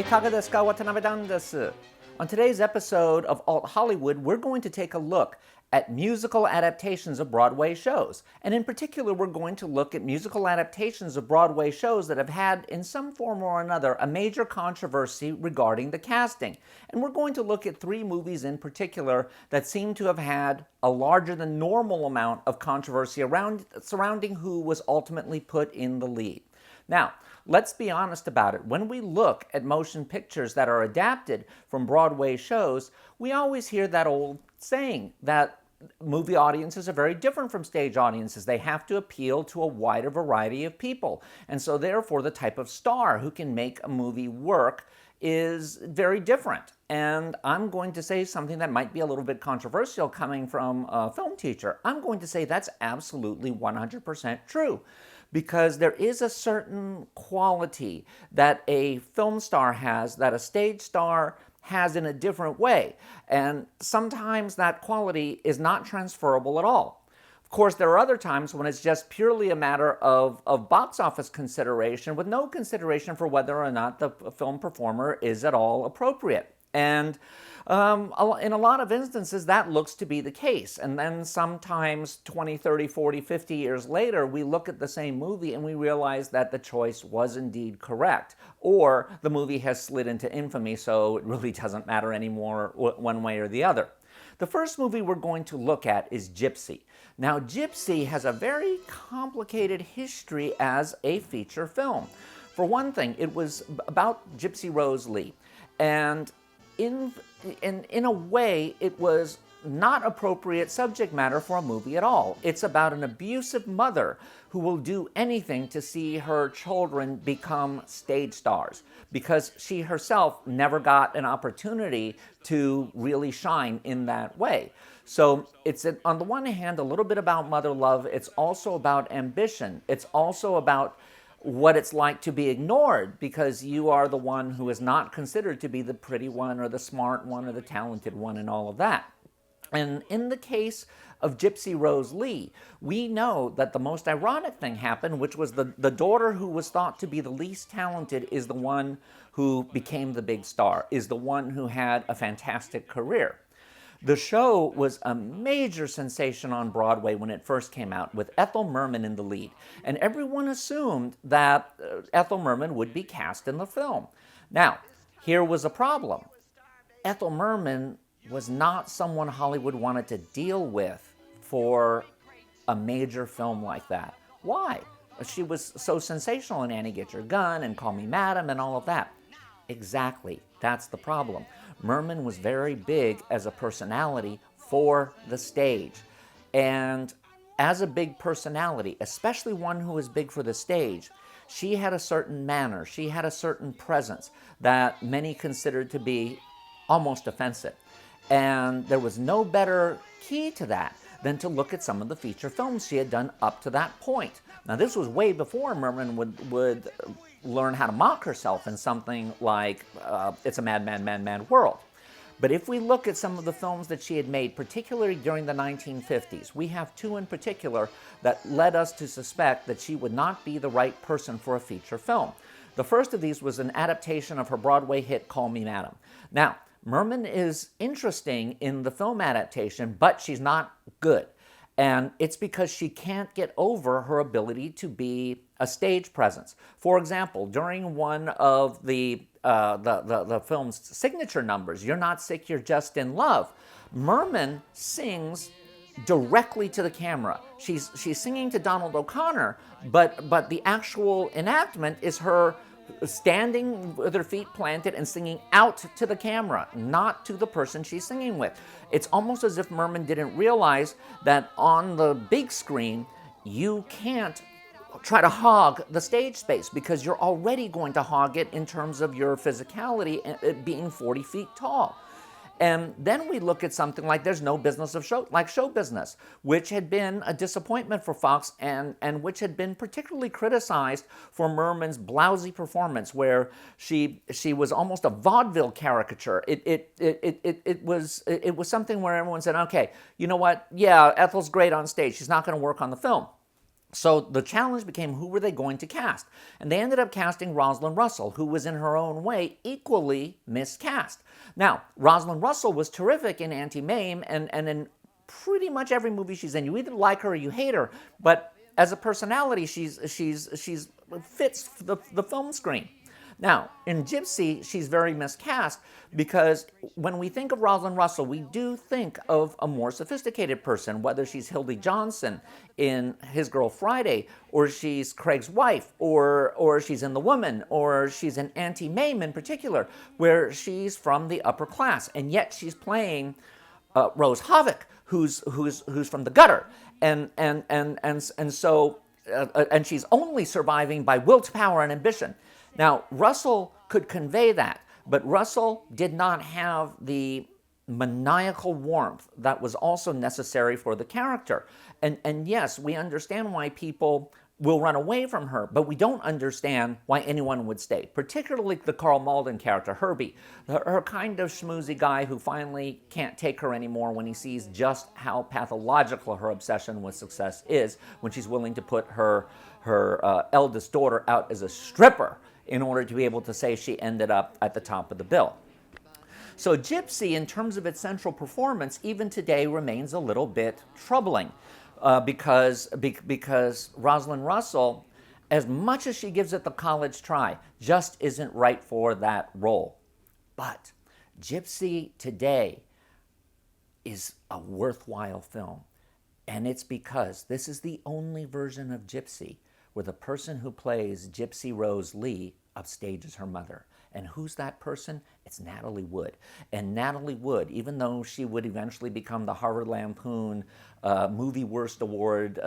kaga desu ka? Watanabe-dan desu. On today's episode of Alt Hollywood, we're going to take a look at musical adaptations of Broadway shows. And in particular, we're going to look at musical adaptations of Broadway shows that have had, in some form or another, a major controversy regarding the casting. And we're going to look at 3 movies in particular that seem to have had a larger than normal amount of controversy surrounding who was ultimately put in the lead. Now, let's be honest about it. When we look at motion pictures that are adapted from Broadway shows, we always hear that old saying that movie audiences are very different from stage audiences. They have to appeal to a wider variety of people. And so therefore, the type of star who can make a movie work is very different. And I'm going to say something that might be a little bit controversial coming from a film teacher. I'm going to say that's absolutely 100% true. Because there is a certain quality that a film star has that a stage star has in a different way. And sometimes that quality is not transferable at all. Of course, there are other times when it's just purely a matter of box office consideration with no consideration for whether or not the film performer is at all appropriate. And in a lot of instances, that looks to be the case. And then sometimes 20, 30, 40, 50 years later, we look at the same movie and we realize that the choice was indeed correct. Or the movie has slid into infamy, so it really doesn't matter anymore one way or the other. The first movie we're going to look at is Gypsy. Now, Gypsy has a very complicated history as a feature film. For one thing, it was about Gypsy Rose Lee. And in a way, it was not appropriate subject matter for a movie at all. It's about an abusive mother who will do anything to see her children become stage stars because she herself never got an opportunity to really shine in that way. So it's, on the one hand, a little bit about mother love. It's also about ambition. It's also about what it's like to be ignored because you are the one who is not considered to be the pretty one or the smart one or the talented one and all of that. And in the case of Gypsy Rose Lee, we know that the most ironic thing happened, which was the daughter who was thought to be the least talented is the one who became the big star, is the one who had a fantastic career. The show was a major sensation on Broadway when it first came out, with Ethel Merman in the lead. And everyone assumed that Ethel Merman would be cast in the film. Now, here was a problem. Ethel Merman was not someone Hollywood wanted to deal with for a major film like that. Why? She was so sensational in Annie Get Your Gun and Call Me Madam and all of that. Exactly, that's the problem. Merman was very big as a personality for the stage. And as a big personality, especially one who was big for the stage, she had a certain manner, she had a certain presence that many considered to be almost offensive. And there was no better key to that than to look at some of the feature films she had done up to that point. Now, this was way before Merman would learn how to mock herself in something like It's a Mad, Mad, Mad, Mad World. But if we look at some of the films that she had made, particularly during the 1950s, we have 2 in particular that led us to suspect that she would not be the right person for a feature film. The first of these was an adaptation of her Broadway hit Call Me Madam. Now, Merman is interesting in the film adaptation, but she's not good. And it's because she can't get over her ability to be a stage presence. For example, during one of the film's signature numbers, You're Not Sick, You're Just in Love, Merman sings directly to the camera. She's singing to Donald O'Connor, but the actual enactment is her standing with her feet planted and singing out to the camera, not to the person she's singing with. It's almost as if Merman didn't realize that on the big screen, you can't try to hog the stage space because you're already going to hog it in terms of your physicality and it being 40 feet tall. And then we look at something like There's No Business of Show Business, which had been a disappointment for Fox and which had been particularly criticized for Merman's blousy performance, where she was almost a vaudeville caricature. It was something where everyone said, okay, you know what? Yeah, Ethel's great on stage. She's not going to work on the film. So the challenge became, who were they going to cast? And they ended up casting Rosalind Russell, who was in her own way equally miscast. Now, Rosalind Russell was terrific in Mame and in pretty much every movie she's in. You either like her or you hate her, but as a personality, she's fits the film screen. Now, in Gypsy, she's very miscast because when we think of Rosalind Russell, we do think of a more sophisticated person, whether she's Hildy Johnson in His Girl Friday, or she's Craig's wife, or she's in The Woman, or she's in Auntie Mame in particular, where she's from the upper class, and yet she's playing Rose Havoc, who's from the gutter, and she's only surviving by willpower and ambition. Now, Russell could convey that, but Russell did not have the maniacal warmth that was also necessary for the character. And yes, we understand why people will run away from her, but we don't understand why anyone would stay, particularly the Carl Malden character, Herbie, her kind of schmoozy guy who finally can't take her anymore when he sees just how pathological her obsession with success is, when she's willing to put her eldest daughter out as a stripper in order to be able to say she ended up at the top of the bill. So Gypsy, in terms of its central performance, even today remains a little bit troubling because Rosalind Russell, as much as she gives it the college try, just isn't right for that role. But Gypsy today is a worthwhile film. And it's because this is the only version of Gypsy where the person who plays Gypsy Rose Lee upstages her mother. And who's that person? It's Natalie Wood. And Natalie Wood, even though she would eventually become the Harvard Lampoon Movie Worst Award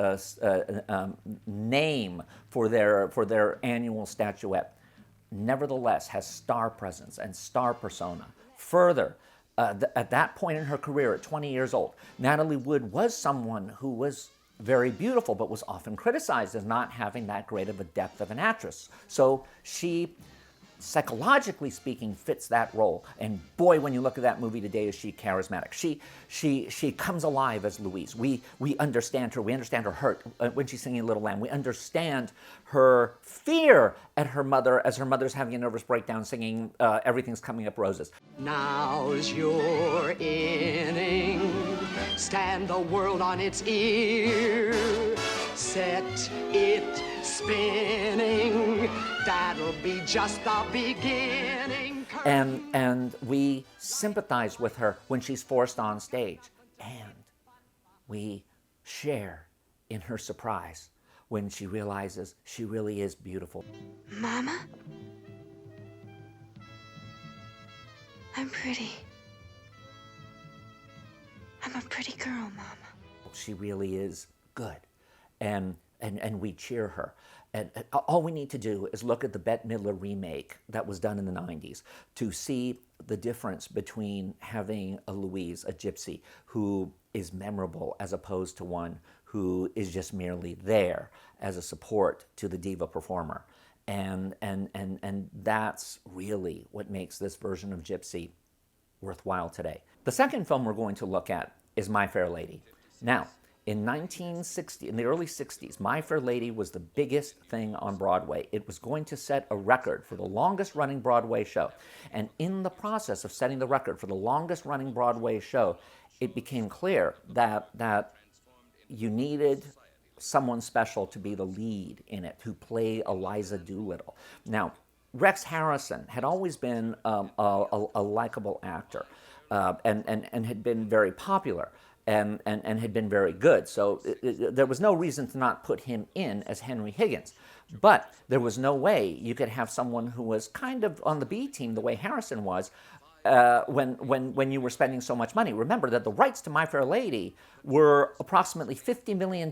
name for their annual statuette, nevertheless has star presence and star persona. Further, at that point in her career, at 20 years old, Natalie Wood was someone who was very beautiful, but was often criticized as not having that great of a depth of an actress. So she, psychologically speaking, fits that role. And boy, when you look at that movie today, is she charismatic. She comes alive as Louise. We understand her. We understand her hurt when she's singing Little Lamb. We understand her fear at her mother as her mother's having a nervous breakdown singing Everything's Coming Up Roses. Now's your inning. Stand the world on its ear. Set it spinning. That'll be just the beginning. And we sympathize with her when she's forced on stage. And we share in her surprise when she realizes she really is beautiful. Mama? I'm pretty. I'm a pretty girl, Mama. She really is good. And we cheer her. And all we need to do is look at the Bette Midler remake that was done in the 90s to see the difference between having a Louise, a Gypsy, who is memorable as opposed to one who is just merely there as a support to the diva performer. And that's really what makes this version of Gypsy worthwhile today. The second film we're going to look at is My Fair Lady. Now, in the early 60s, My Fair Lady was the biggest thing on Broadway. It was going to set a record for the longest running Broadway show. And in the process of setting the record for the longest running Broadway show, it became clear that you needed someone special to be the lead in it, to play Eliza Doolittle. Now, Rex Harrison had always been a likable actor and had been very popular. And had been very good. So there was no reason to not put him in as Henry Higgins. But there was no way you could have someone who was kind of on the B team the way Harrison was when you were spending so much money. Remember that the rights to My Fair Lady were approximately $50 million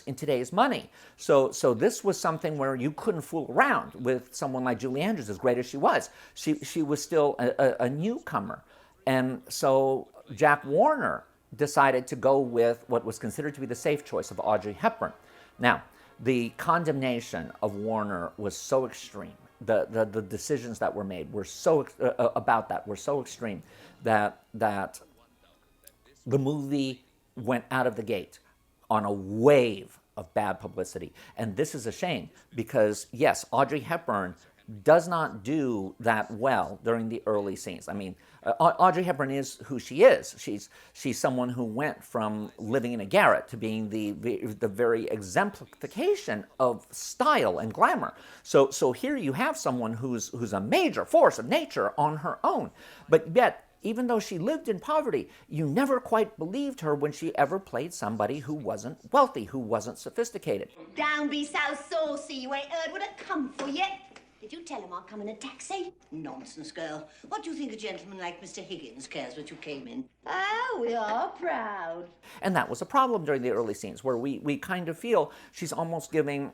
in today's money. So this was something where you couldn't fool around with someone like Julie Andrews, as great as she was. She was still a newcomer. And so Jack Warner decided to go with what was considered to be the safe choice of Audrey Hepburn. Now, the condemnation of Warner was so extreme. The decisions that were made were so about that were so extreme that the movie went out of the gate on a wave of bad publicity. And this is a shame because, yes, Audrey Hepburn does not do that well during the early scenes. I mean, Audrey Hepburn is who she is. She's someone who went from living in a garret to being the very exemplification of style and glamour. So here you have someone who's a major force of nature on her own, but yet, even though she lived in poverty, you never quite believed her when she ever played somebody who wasn't wealthy, who wasn't sophisticated. Don't be so saucy. You ain't heard what I come for yet. Did you tell him I'll come in a taxi? Nonsense, girl. What do you think a gentleman like Mr. Higgins cares what you came in? Oh, we are proud. And that was a problem during the early scenes, where we kind of feel she's almost giving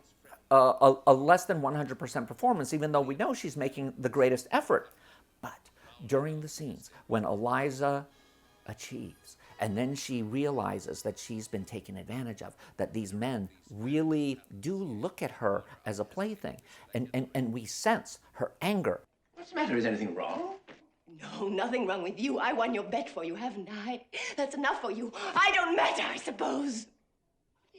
a less than 100% performance, even though we know she's making the greatest effort. But during the scenes when Eliza achieves, and then she realizes that she's been taken advantage of, that these men really do look at her as a plaything, and we sense her anger. What's the matter? Is anything wrong? No, nothing wrong with you. I won your bet for you, haven't I? That's enough for you. I don't matter, I suppose.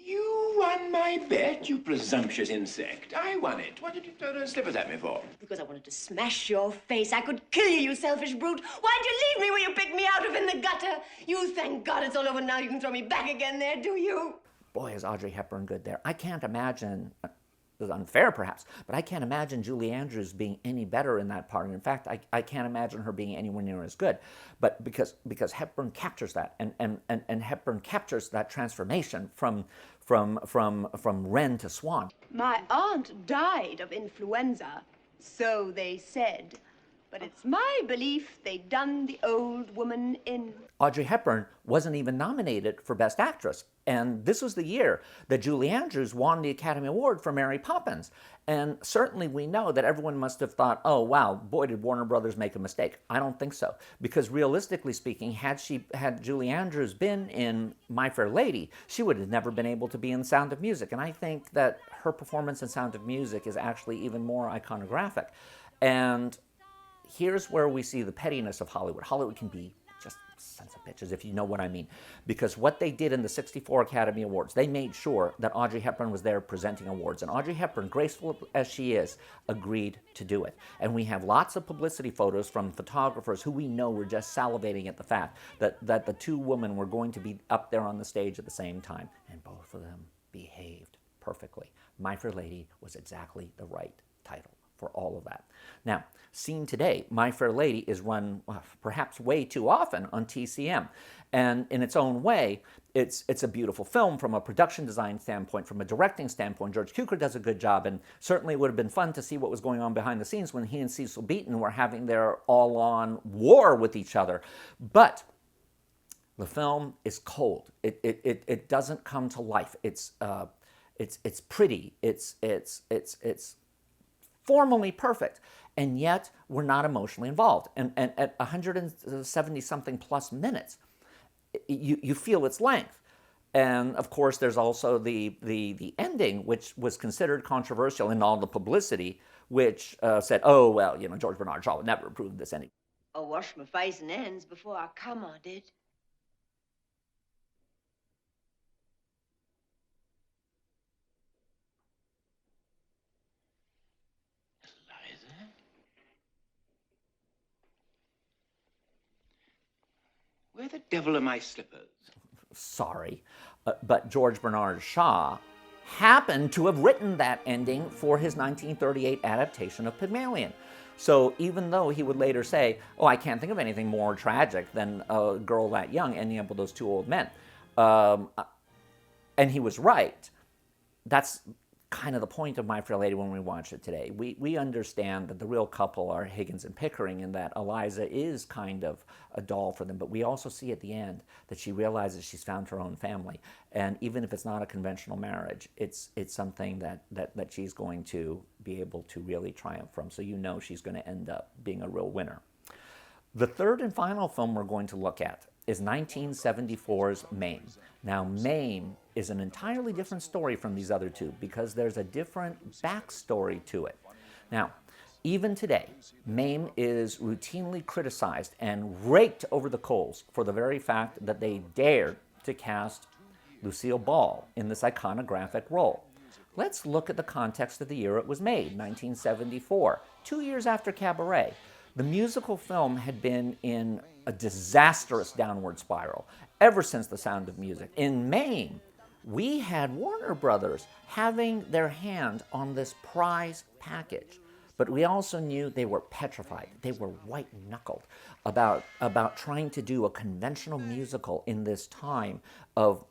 You won my bet, you presumptuous insect. I won it. What did you throw those slippers at me for? Because I wanted to smash your face. I could kill you, you selfish brute. Why'd you leave me where you picked me out of in the gutter? You thank God it's all over now. You can throw me back again there, do you? Boy, is Audrey Hepburn good there. I can't imagine, it was unfair perhaps, but I can't imagine Julie Andrews being any better in that part. And in fact, I can't imagine her being anywhere near as good. But because Hepburn captures that, and Hepburn captures that transformation from wren to swan. My aunt died of influenza, so they said. But it's my belief they done the old woman in. Audrey Hepburn wasn't even nominated for Best Actress. And this was the year that Julie Andrews won the Academy Award for Mary Poppins. And certainly we know that everyone must have thought, oh, wow, boy, did Warner Brothers make a mistake. I don't think so. Because realistically speaking, had Julie Andrews been in My Fair Lady, she would have never been able to be in Sound of Music. And I think that her performance in Sound of Music is actually even more iconographic. And here's where we see the pettiness of Hollywood. Hollywood can be just sons of bitches, if you know what I mean. Because what they did in the '64 Academy Awards, they made sure that Audrey Hepburn was there presenting awards. And Audrey Hepburn, graceful as she is, agreed to do it. And we have lots of publicity photos from photographers who we know were just salivating at the fact that the two women were going to be up there on the stage at the same time. And both of them behaved perfectly. My Fair Lady was exactly the right title for all of that. Now, seen today, My Fair Lady is run perhaps way too often on TCM. And in its own way, it's a beautiful film from a production design standpoint, from a directing standpoint. George Cukor does a good job, and certainly it would have been fun to see what was going on behind the scenes when he and Cecil Beaton were having their all-on war with each other. But the film is cold. It doesn't come to life. It's pretty. It's formally perfect, and yet we're not emotionally involved. And at 170-something plus minutes, you feel its length. And of course, there's also the ending, which was considered controversial in all the publicity, which said, oh, well, George Bernard Shaw would never approve this ending. I washed my face and hands before I come, I did. Where the devil are my slippers? Sorry, but George Bernard Shaw happened to have written that ending for his 1938 adaptation of Pygmalion. So even though he would later say, oh, I can't think of anything more tragic than a girl that young ending up with those two old men, and he was right, that's kind of the point of My Fair Lady when we watch it today. We understand that the real couple are Higgins and Pickering, and that Eliza is kind of a doll for them, but we also see at the end that she realizes she's found her own family, and even if it's not a conventional marriage, it's something that she's going to be able to really triumph from, so she's going to end up being a real winner. The third and final film we're going to look at is 1974's Mame. Now, Mame is an entirely different story from these other two because there's a different backstory to it. Now, even today, Mame is routinely criticized and raked over the coals for the very fact that they dared to cast Lucille Ball in this iconographic role. Let's look at the context of the year it was made, 1974, 2 years after Cabaret. The musical film had been in a disastrous downward spiral ever since The Sound of Music. In Mame, we had Warner Brothers having their hand on this prize package. But we also knew they were petrified. They were white-knuckled about trying to do a conventional musical in this time of,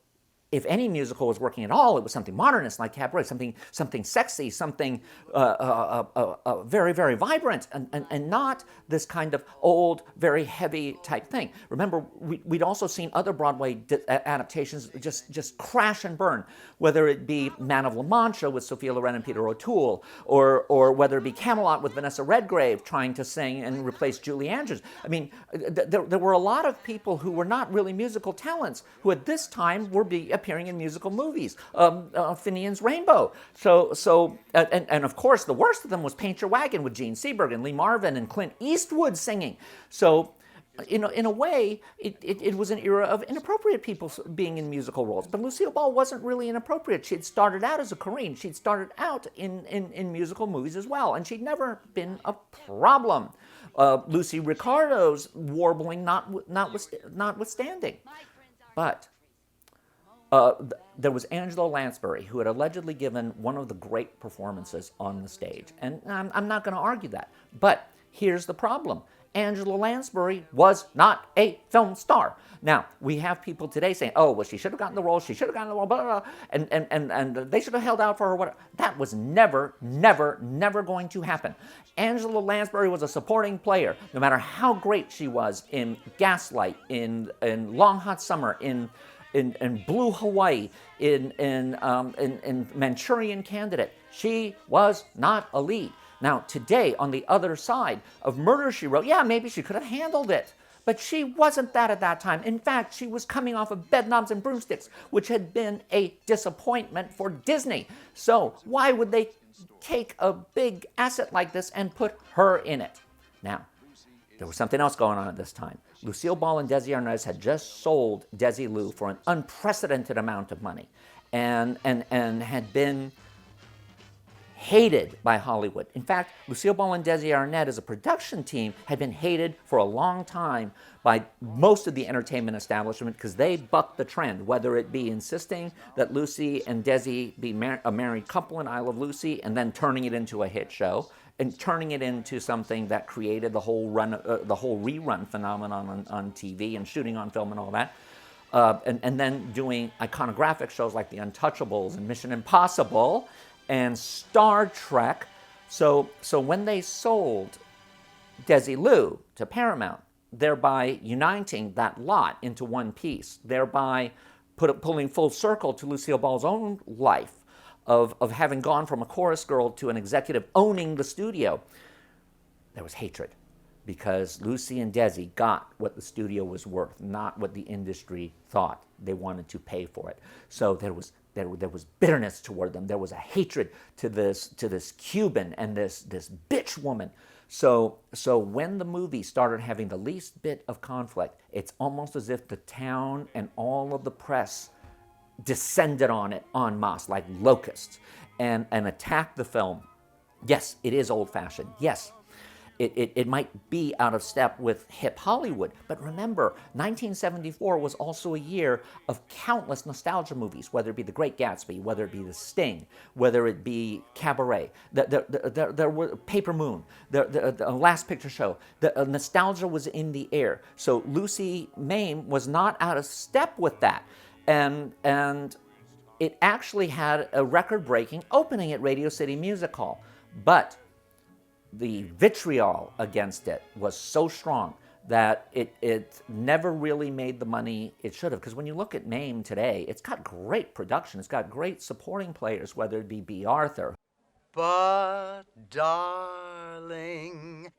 if any musical was working at all, it was something modernist like Cabaret, something sexy, something very, very vibrant, and not this kind of old, very heavy type thing. Remember, we'd also seen other Broadway adaptations just crash and burn, whether it be Man of La Mancha with Sophia Loren and Peter O'Toole, or whether it be Camelot with Vanessa Redgrave trying to sing and replace Julie Andrews. I mean, there were a lot of people who were not really musical talents who at this time were appearing in musical movies, Finian's Rainbow. And of course, the worst of them was Paint Your Wagon with Gene Seberg and Lee Marvin and Clint Eastwood singing. So, in a way, it was an era of inappropriate people being in musical roles. But Lucille Ball wasn't really inappropriate. She'd started out as a Corinne. She'd started out in musical movies as well, and she'd never been a problem. Lucy Ricardo's warbling notwithstanding. But there was Angela Lansbury, who had allegedly given one of the great performances on the stage. And I'm not going to argue that. But here's the problem. Angela Lansbury was not a film star. Now, we have people today saying, oh, well, she should have gotten the role, she should have gotten the role, blah, blah, blah, and they should have held out for her, whatever. That was never going to happen. Angela Lansbury was a supporting player, no matter how great she was in Gaslight, in Long Hot Summer, in Blue Hawaii, in Manchurian Candidate. She was not a lead. Now, today, on the other side of Murder, She Wrote, yeah, maybe she could have handled it, but she wasn't that at that time. In fact, she was coming off of Bedknobs and Broomsticks, which had been a disappointment for Disney. So why would they take a big asset like this and put her in it? Now, there was something else going on at this time. Lucille Ball and Desi Arnaz had just sold Desilu for an unprecedented amount of money and had been hated by Hollywood. In fact, Lucille Ball and Desi Arnaz as a production team had been hated for a long time by most of the entertainment establishment because they bucked the trend, whether it be insisting that Lucy and Desi be a married couple in I Love Lucy and then turning it into a hit show, and turning it into something that created the whole rerun phenomenon on TV and shooting on film and all that, and then doing iconographic shows like The Untouchables and Mission Impossible and Star Trek. So when they sold Desilu to Paramount, thereby uniting that lot into one piece, thereby pulling full circle to Lucille Ball's own life, of having gone from a chorus girl to an executive owning the studio, there was hatred because Lucy and Desi got what the studio was worth, not what the industry thought they wanted to pay for it. So there was bitterness toward them. There was a hatred to this Cuban and this bitch woman. So when the movie started having the least bit of conflict, it's almost as if the town and all of the press descended on it en masse like locusts and attacked the film. Yes, it is old-fashioned. Yes, it might be out of step with hip Hollywood. But remember, 1974 was also a year of countless nostalgia movies, whether it be The Great Gatsby, whether it be The Sting, whether it be Cabaret. There were Paper Moon, the Last Picture Show. The nostalgia was in the air. So Lucy Mame was not out of step with that. And it actually had a record-breaking opening at Radio City Music Hall. But the vitriol against it was so strong that it never really made the money it should have. Because when you look at Mame today, it's got great production. It's got great supporting players, whether it be B. Arthur. But, darling,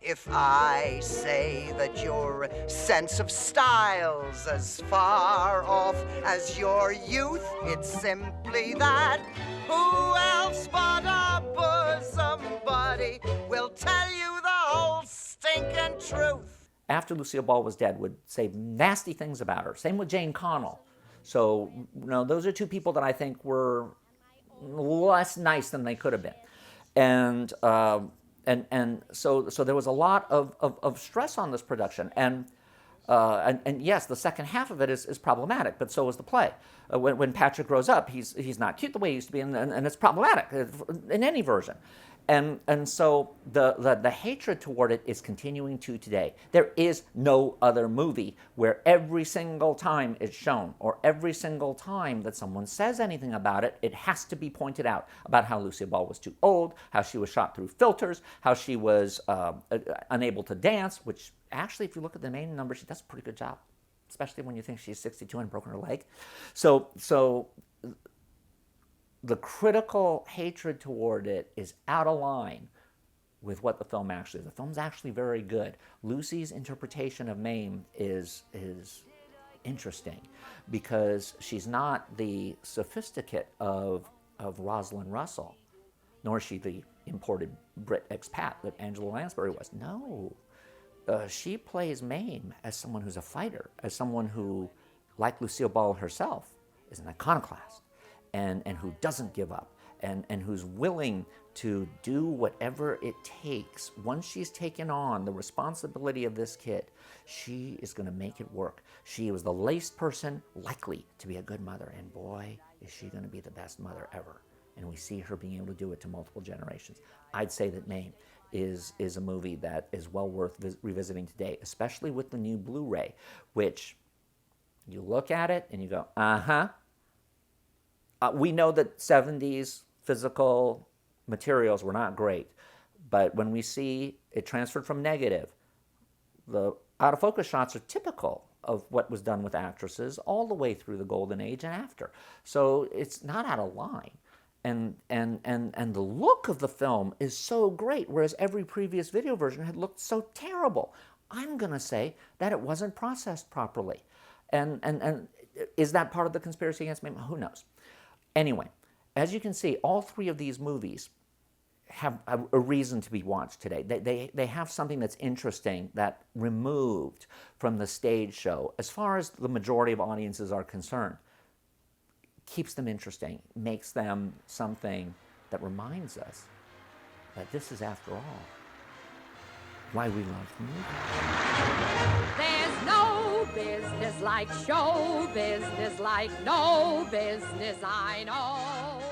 if I say that your sense of style's as far off as your youth, it's simply that. Who else but a bosom buddy will tell you the whole stinking truth? After Lucille Ball was dead, would say nasty things about her. Same with Jane Connell. So, those are two people that I think were less nice than they could have been. And so there was a lot of stress on this production. And yes, the second half of it is problematic, but so is the play. When Patrick grows up, he's not cute the way he used to be, and it's problematic in any version. And so the hatred toward it is continuing to today. There is no other movie where every single time it's shown, or every single time that someone says anything about it, it has to be pointed out about how Lucille Ball was too old, how she was shot through filters, how she was unable to dance, which actually, if you look at the main number, she does a pretty good job, especially when you think she's 62 and broken her leg. So the critical hatred toward it is out of line with what the film actually is. The film's actually very good. Lucy's interpretation of Mame is interesting because she's not the sophisticate of Rosalind Russell, nor is she the imported Brit expat that Angela Lansbury was. No. She plays Mame as someone who's a fighter, as someone who, like Lucille Ball herself, is an iconoclast. And who doesn't give up, and who's willing to do whatever it takes. Once she's taken on the responsibility of this kid, she is going to make it work. She was the least person likely to be a good mother, and boy, is she going to be the best mother ever. And we see her being able to do it to multiple generations. I'd say that Mame is a movie that is well worth revisiting today, especially with the new Blu-ray, which you look at it and you go, uh-huh. We know that 70s physical materials were not great, but when we see it transferred from negative, the out-of-focus shots are typical of what was done with actresses all the way through the Golden Age and after. So it's not out of line. And the look of the film is so great, whereas every previous video version had looked so terrible. I'm going to say that it wasn't processed properly. And is that part of the conspiracy against Mame? Who knows? Anyway, as you can see, all three of these movies have a reason to be watched today. They have something that's interesting, that removed from the stage show, as far as the majority of audiences are concerned, keeps them interesting, makes them something that reminds us that this is, after all, why we love music. There's no business like show business, like no business I know.